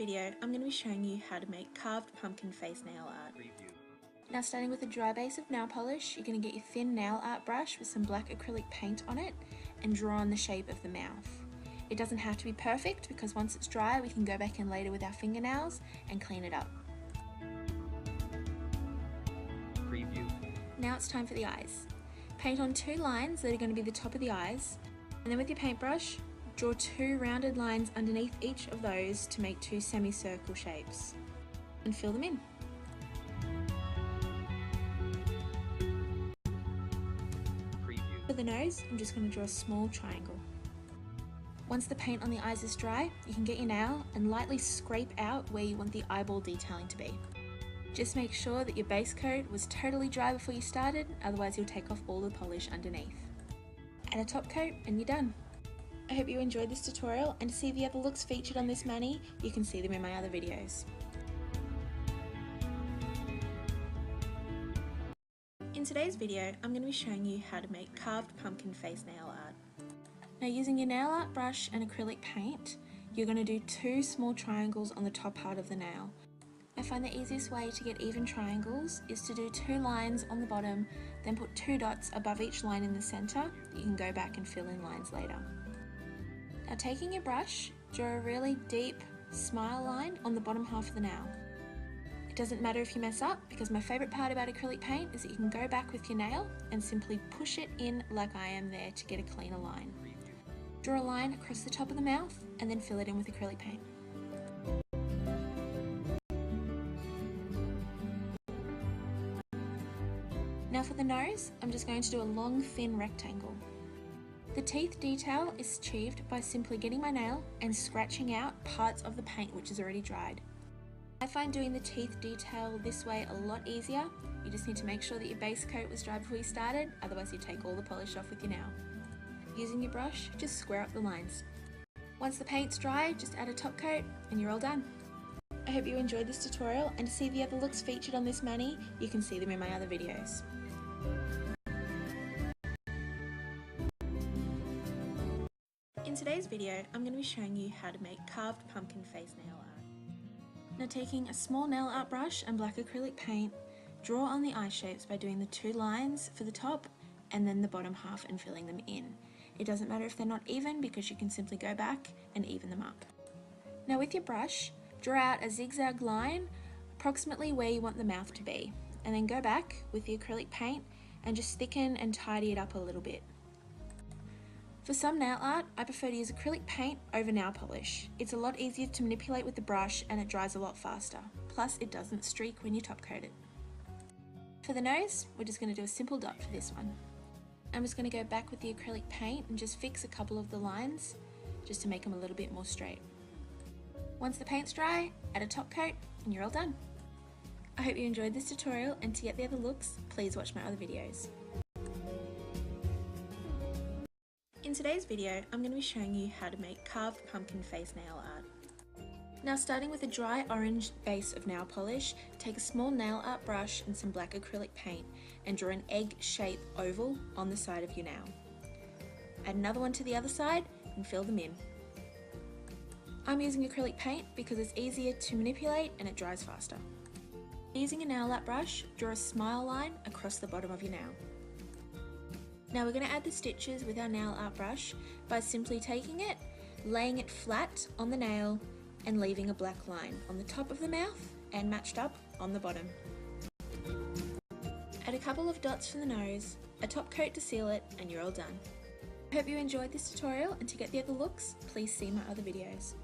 video, I'm going to be showing you how to make carved pumpkin face nail art. Now, starting with a dry base of nail polish, you're going to get your thin nail art brush with some black acrylic paint on it and draw on the shape of the mouth. It doesn't have to be perfect because once it's dry, we can go back in later with our fingernails and clean it up. Now it's time for the eyes. Paint on 2 lines that are going to be the top of the eyes, and then with your paintbrush, draw 2 rounded lines underneath each of those to make 2 semicircle shapes, and fill them in. For the nose, I'm just going to draw a small triangle. Once the paint on the eyes is dry, you can get your nail and lightly scrape out where you want the eyeball detailing to be. Just make sure that your base coat was totally dry before you started, otherwise you'll take off all the polish underneath. Add a top coat and you're done. I hope you enjoyed this tutorial, and to see the other looks featured on this mani, you can see them in my other videos. In today's video, I'm going to be showing you how to make carved pumpkin face nail art. Now, using your nail art brush and acrylic paint, you're going to do 2 small triangles on the top part of the nail. I find the easiest way to get even triangles is to do 2 lines on the bottom, then put 2 dots above each line in the centre. You can go back and fill in lines later. Now, taking your brush, draw a really deep smile line on the bottom half of the nail. It doesn't matter if you mess up, because my favourite part about acrylic paint is that you can go back with your nail and simply push it in like I am there to get a cleaner line. Draw a line across the top of the mouth and then fill it in with acrylic paint. Now for the nose, I'm just going to do a long thin rectangle. The teeth detail is achieved by simply getting my nail and scratching out parts of the paint which is already dried. I find doing the teeth detail this way a lot easier. You just need to make sure that your base coat was dry before you started, otherwise you take all the polish off with your nail. Using your brush, just square up the lines. Once the paint's dry, just add a top coat and you're all done. I hope you enjoyed this tutorial, and to see the other looks featured on this mani, you can see them in my other videos. In today's video, I'm going to be showing you how to make carved pumpkin face nail art. Now, taking a small nail art brush and black acrylic paint, draw on the eye shapes by doing the 2 lines for the top and then the bottom half and filling them in. It doesn't matter if they're not even, because you can simply go back and even them up. Now with your brush, draw out a zigzag line approximately where you want the mouth to be, and then go back with the acrylic paint and just thicken and tidy it up a little bit. For some nail art, I prefer to use acrylic paint over nail polish. It's a lot easier to manipulate with the brush and it dries a lot faster. Plus, it doesn't streak when you top coat it. For the nose, we're just going to do a simple dot for this one. I'm just going to go back with the acrylic paint and just fix a couple of the lines just to make them a little bit more straight. Once the paint's dry, add a top coat and you're all done. I hope you enjoyed this tutorial, and to get the other looks, please watch my other videos. In today's video, I'm going to be showing you how to make carved pumpkin face nail art. Now, starting with a dry orange base of nail polish, take a small nail art brush and some black acrylic paint and draw an egg-shaped oval on the side of your nail. Add another one to the other side and fill them in. I'm using acrylic paint because it's easier to manipulate and it dries faster. Using a nail art brush, draw a smile line across the bottom of your nail. Now we're going to add the stitches with our nail art brush by simply taking it, laying it flat on the nail and leaving a black line on the top of the mouth and matched up on the bottom. Add a couple of dots for the nose, a top coat to seal it, and you're all done. I hope you enjoyed this tutorial, and to get the other looks, please see my other videos.